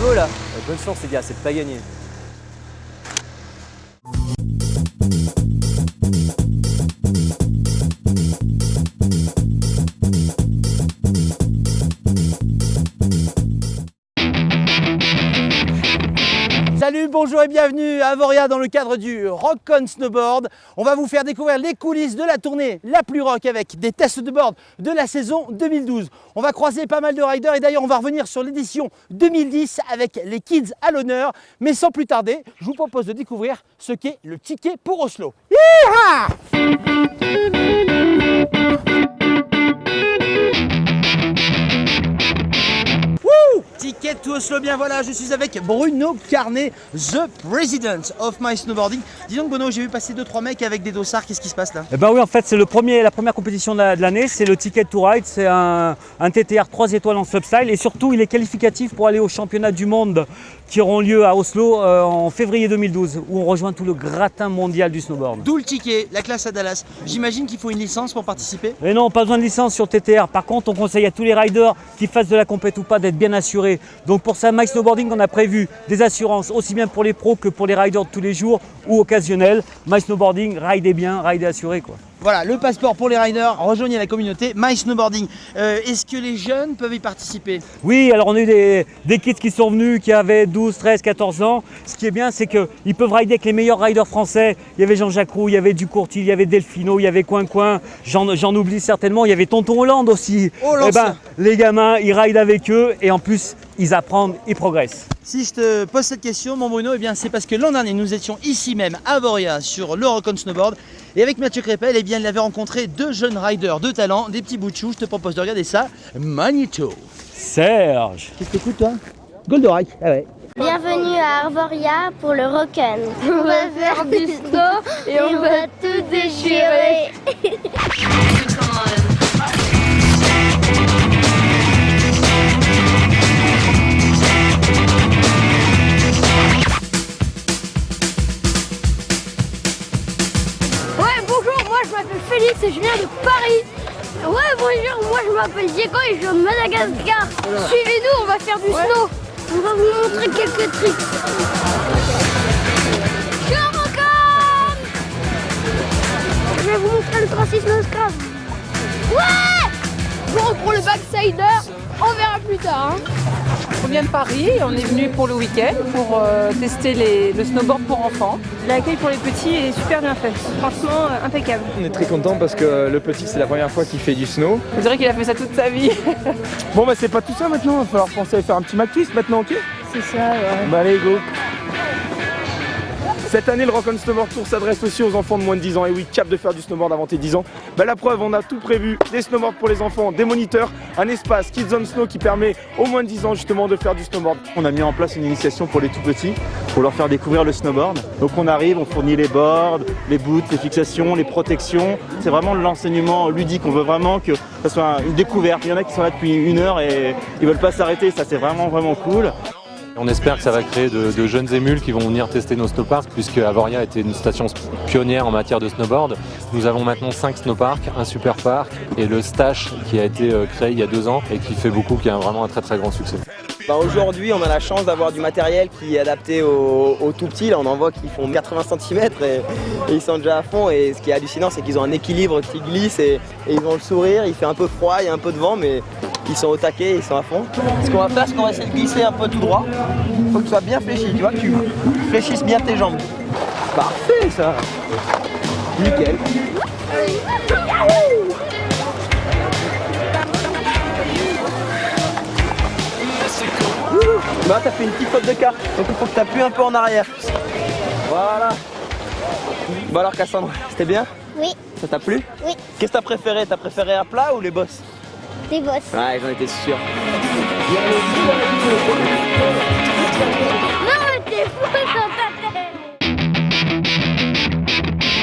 bravo là. Bonne chance les gars, c'est pas gagné. Salut, bonjour et bienvenue à Avoria dans le cadre du Rock On Snowboard. On va vous faire découvrir les coulisses de la tournée la plus rock avec des tests de board de la saison 2012. On va croiser pas mal de riders et d'ailleurs on va revenir sur l'édition 2010 avec les kids à l'honneur. Mais sans plus tarder, je vous propose de découvrir ce qu'est le ticket pour Oslo. Yeeha! Ticket to Oslo, bien voilà, je suis avec Bruno Carnet, the president of my snowboarding. Dis donc Bruno, j'ai vu passer 2-3 mecs avec des dossards, qu'est-ce qui se passe là? Eh ben oui, en fait c'est la première compétition de l'année, c'est le Ticket to Ride, c'est un TTR 3 étoiles en slopestyle et surtout il est qualificatif pour aller aux championnats du monde qui auront lieu à Oslo en février 2012 où on rejoint tout le gratin mondial du snowboard. D'où le ticket, la classe à Dallas. J'imagine qu'il faut une licence pour participer? Et non, pas besoin de licence sur TTR. Par contre, on conseille à tous les riders qui fassent de la compète ou pas d'être bien assurés. Donc pour ça, My Snowboarding, on a prévu des assurances aussi bien pour les pros que pour les riders de tous les jours ou occasionnels. My Snowboarding, ridez bien, ridez assuré quoi. Voilà, le passeport pour les riders, rejoignez la communauté My Snowboarding. Est-ce que les jeunes peuvent y participer? Oui, alors on a eu des kids qui sont venus qui avaient 12, 13, 14 ans. Ce qui est bien, c'est qu'ils peuvent rider avec les meilleurs riders français. Il y avait Jean-Jacques Roux, il y avait Ducourtil, il y avait Delfino, il y avait Coin, j'en oublie certainement. Il y avait Tonton Hollande aussi. Oh, eh ben, les gamins, ils rident avec eux et en plus, ils apprennent, ils progressent. Si je te pose cette question, mon Bruno, eh bien c'est parce que l'an dernier, nous étions ici même à Avoria sur le Rock On Snowboard. Et avec Mathieu Crépel, eh bien, il avait rencontré deux jeunes riders de talent, des petits bouts de chou. Je te propose de regarder ça. Magneto. Serge. Qu'est-ce que t'écoutes toi? Goldorak. Ah ouais. Bienvenue à Avoria pour le Rock'n. On va faire du snow et on va tout déchirer. Ouais, bonjour, moi je m'appelle Félix et je viens de Paris. Ouais, bonjour, moi je m'appelle Diego et je viens de Madagascar. Suivez-nous, on va faire du snow. On va vous montrer quelques tricks. Je Rock'n. Je vais vous montrer le 36 nose crab. Ouais. Bon, pour le backsider, on verra plus tard. On vient de Paris, on est venu pour le week-end pour tester le snowboard pour enfants. L'accueil pour les petits est super bien fait, franchement impeccable. On est très content parce que le petit c'est la première fois qu'il fait du snow. On dirait qu'il a fait ça toute sa vie. Bon bah c'est pas tout ça maintenant, il va falloir penser à faire un petit Mac twist maintenant, ok? C'est ça, ouais. Bah allez go. Cette année, le Rock On Snowboard Tour s'adresse aussi aux enfants de moins de 10 ans. Et oui, cap de faire du snowboard avant tes 10 ans. Bah, la preuve, on a tout prévu. Des snowboards pour les enfants, des moniteurs, un espace Kids on Snow qui permet aux moins de 10 ans justement de faire du snowboard. On a mis en place une initiation pour les tout petits, pour leur faire découvrir le snowboard. Donc on arrive, on fournit les boards, les boots, les fixations, les protections. C'est vraiment l'enseignement ludique. On veut vraiment que ça soit une découverte. Il y en a qui sont là depuis 1 heure et ils veulent pas s'arrêter. Ça c'est vraiment cool. On espère que ça va créer de jeunes émules qui vont venir tester nos snowparks puisque Avoria était une station pionnière en matière de snowboard. Nous avons maintenant 5 snowparks, un super park et le Stash qui a été créé il y a 2 ans et qui fait beaucoup, qui a vraiment un très grand succès. Aujourd'hui, on a la chance d'avoir du matériel qui est adapté aux tout petits. Là, on en voit qui font 80 cm et ils sont déjà à fond. Et ce qui est hallucinant, c'est qu'ils ont un équilibre qui glisse et ils ont le sourire. Il fait un peu froid, il y a un peu de vent, mais ils sont au taquet, ils sont à fond. Ce qu'on va faire, c'est qu'on va essayer de glisser un peu tout droit. Il faut que tu sois bien fléchi, tu vois, que tu fléchisses bien tes jambes. Parfait ça. Nickel. Bah t'as fait une petite faute de quart, donc il faut que tu appuies un peu en arrière. Voilà. Bon alors Cassandre, c'était bien? Oui. Ça t'a plu? Oui. Qu'est-ce que t'as préféré? T'as préféré à plat ou les bosses? Des bosses. Ouais, j'en étais sûr. Non, mais t'es fou dans ta tête.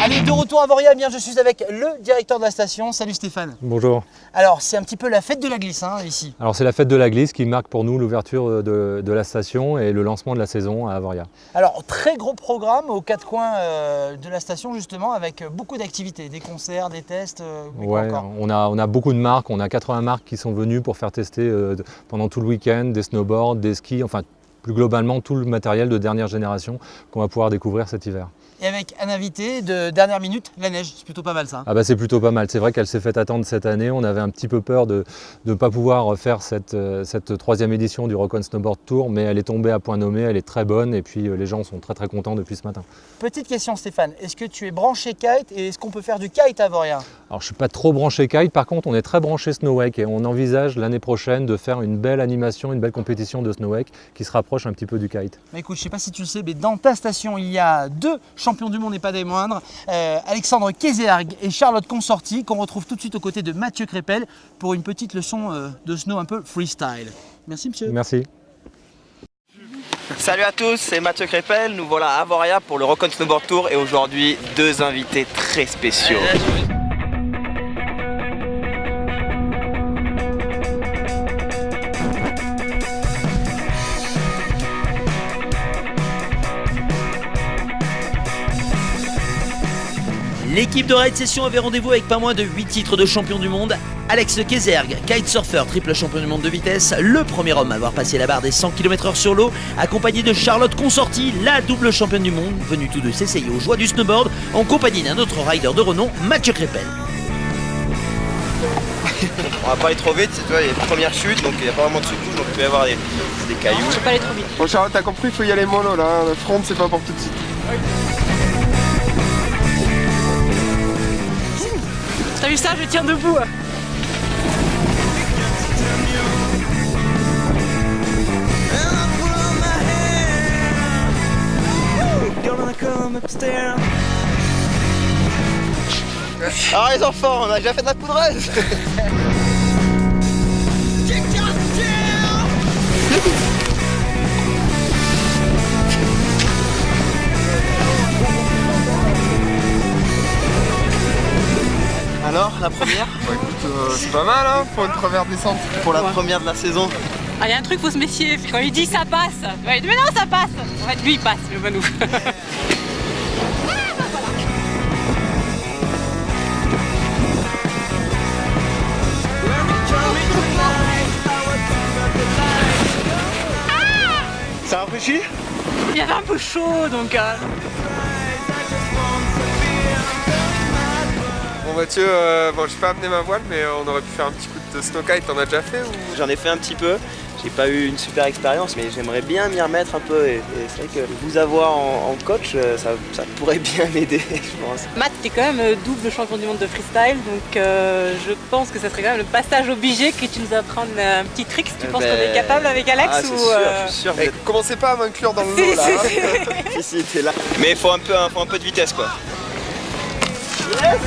Allez, de retour à Avoria, eh bien je suis avec le directeur de la station. Salut Stéphane. Bonjour. Alors c'est un petit peu la fête de la glisse hein, ici. Alors c'est la fête de la glisse qui marque pour nous l'ouverture de la station et le lancement de la saison à Avoria. Alors très gros programme aux 4 coins de la station justement avec beaucoup d'activités, des concerts, des tests. Ouais, on a beaucoup de marques, on a 80 marques qui sont venues pour faire tester pendant tout le week-end des snowboards, des skis, enfin plus globalement tout le matériel de dernière génération qu'on va pouvoir découvrir cet hiver. Et avec un invité de dernière minute, la neige, c'est plutôt pas mal ça. Ah bah c'est plutôt pas mal, c'est vrai qu'elle s'est fait attendre cette année, on avait un petit peu peur de ne pas pouvoir faire cette 3e édition du Rock on Snowboard Tour, mais elle est tombée à point nommé, elle est très bonne et puis les gens sont très très contents depuis ce matin. Petite question Stéphane, est-ce que tu es branché kite et est-ce qu'on peut faire du kite à Avoria? Alors je ne suis pas trop branché kite, par contre on est très branché snowwake et on envisage l'année prochaine de faire une belle animation, une belle compétition de snowwake qui se rapproche un petit peu du kite. Bah écoute, je sais pas si tu le sais, mais dans ta station il y a 2 champions du monde et pas des moindres, Alexandre Kézergue et Charlotte Consorti, qu'on retrouve tout de suite aux côtés de Mathieu Crépel pour une petite leçon de snow un peu freestyle. Merci monsieur. Merci. Salut à tous, c'est Mathieu Crépel, nous voilà à Avoria pour le Rock on Snowboard Tour et aujourd'hui 2 invités très spéciaux. L'équipe de Ride Session avait rendez-vous avec pas moins de 8 titres de champion du monde. Alex Kézergue, kitesurfer, triple champion du monde de vitesse, le premier homme à avoir passé la barre des 100 km/h sur l'eau, accompagné de Charlotte Consorti, la double championne du monde, venue tous deux s'essayer aux joies du snowboard, en compagnie d'un autre rider de renom, Mathieu Crépel. On va pas aller trop vite, c'est toi, il y a une première chute, donc il n'y a pas vraiment de secousse, donc il peut y avoir des cailloux. Je vais pas aller trop vite. Bon Charlotte, t'as compris, il faut y aller mollo là, le front c'est pas pour tout de suite. T'as vu ça, je tiens debout. Alors les enfants, on a déjà fait de la poudreuse. Alors, la première? Bah écoute, c'est pas mal hein, pour une première descente. Pour la première de la saison. Ah, y a un truc, faut se méfier. Quand il dit ça passe, ouais, mais non, ça passe. En fait, lui, il passe, le banou. Ça rafraîchit? Il y avait un peu chaud, donc... Bon Mathieu, bon j'ai pas amené ma voile mais on aurait pu faire un petit coup de snowkite, t'en as déjà fait ou... J'en ai fait un petit peu, j'ai pas eu une super expérience mais j'aimerais bien m'y remettre un peu et c'est vrai que vous avoir en coach ça pourrait bien m'aider je pense. Matt, t'es quand même double champion du monde de freestyle, donc je pense que ça serait quand même le passage obligé que tu nous apprends un petit trick. Tu penses qu'on est capable avec Alex ah, ou je suis sûr. Commencez pas à m'inclure dans le lot là. Si, t'es là. Mais il faut un peu de vitesse quoi. Yes.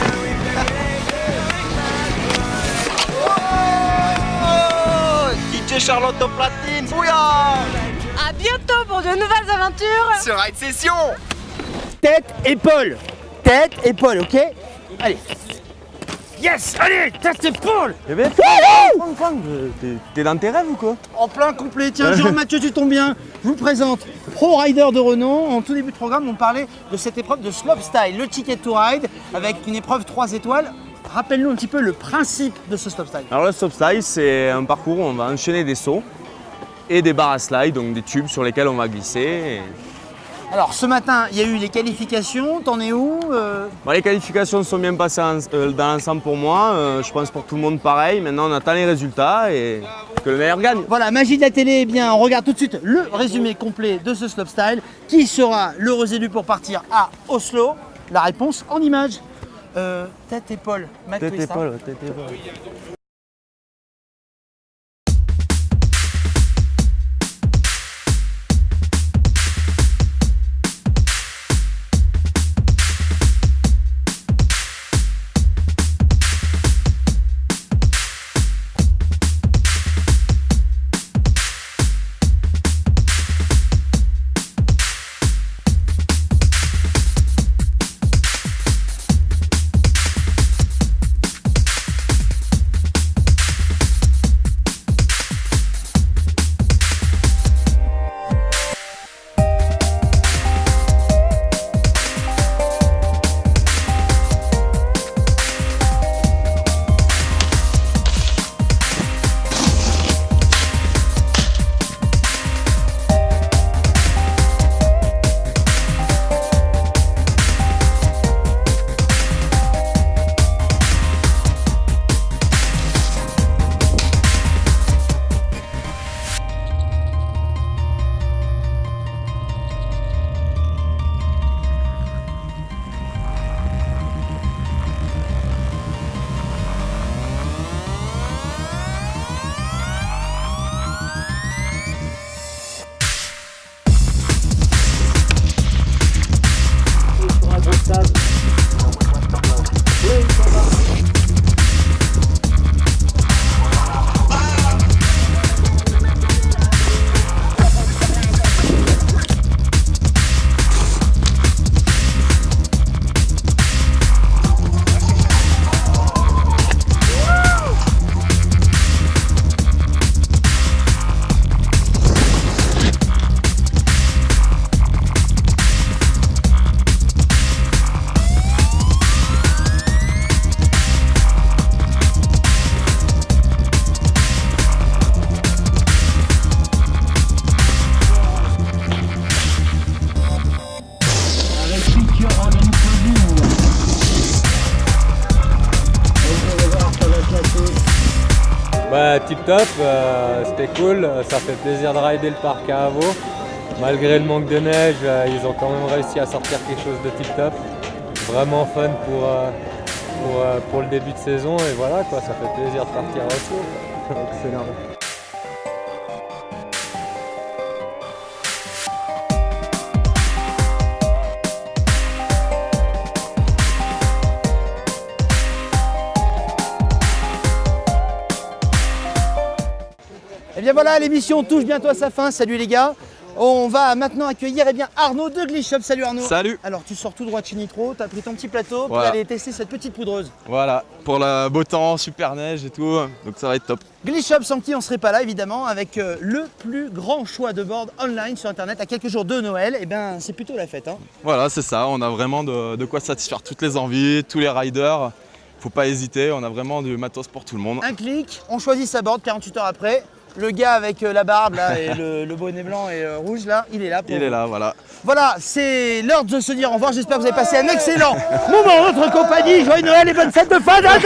DJ Charlotte au platine, bouillard. À bientôt pour de nouvelles aventures Sur Ride Session. Tête, épaule, ok? Allez. Yes, allez, tête, épaule. Eh ben, t'es dans tes rêves ou quoi? En plein complet, tiens, Jérôme Mathieu, tu tombes bien. Je vous présente Pro Rider de renom. En tout début de programme, on parlait de cette épreuve de slopestyle, le Ticket to Ride, avec une épreuve 3 étoiles. Rappelle-nous un petit peu le principe de ce slopestyle. Alors le slopestyle, c'est un parcours où on va enchaîner des sauts et des barres à slide, donc des tubes sur lesquels on va glisser. Alors ce matin, il y a eu les qualifications, t'en es où Bon, les qualifications sont bien passées dans l'ensemble pour moi, je pense pour tout le monde pareil. Maintenant on attend les résultats et que le meilleur gagne. Voilà, magie de la télé, eh bien on regarde tout de suite le résumé complet de ce slopestyle. Qui sera l'heureux élu pour partir à Oslo? La réponse en images. Tête, épaule, Matt Tête, Twist, hein. épaule, tête, épaule. Ouais, tip top, c'était cool, ça fait plaisir de rider le parc à Avaux. Malgré le manque de neige, ils ont quand même réussi à sortir quelque chose de tip top. Vraiment fun pour le début de saison et voilà quoi, ça fait plaisir de partir à Oslo. Excellent. Et bien voilà, l'émission touche bientôt à sa fin. Salut les gars. On va maintenant accueillir Arnaud de Glitch Shop. Salut Arnaud. Salut. Alors tu sors tout droit de chez Nitro, tu as pris ton petit plateau pour Voilà. aller tester cette petite poudreuse. Voilà, pour le beau temps, super neige et tout, donc ça va être top. Glitch Shop sans qui on ne serait pas là évidemment, avec le plus grand choix de board online sur internet à quelques jours de Noël. Et ben c'est plutôt la fête. Hein. Voilà, c'est ça, on a vraiment de quoi satisfaire toutes les envies, tous les riders. Faut pas hésiter, on a vraiment du matos pour tout le monde. Un clic, on choisit sa board 48 heures après. Le gars avec la barbe là et le bonnet blanc et rouge là, il est là. Il est là, voilà. Voilà, c'est l'heure de se dire au revoir. J'espère que vous avez passé un excellent moment en notre compagnie. Joyeux Noël et bonne fête de fin d'année.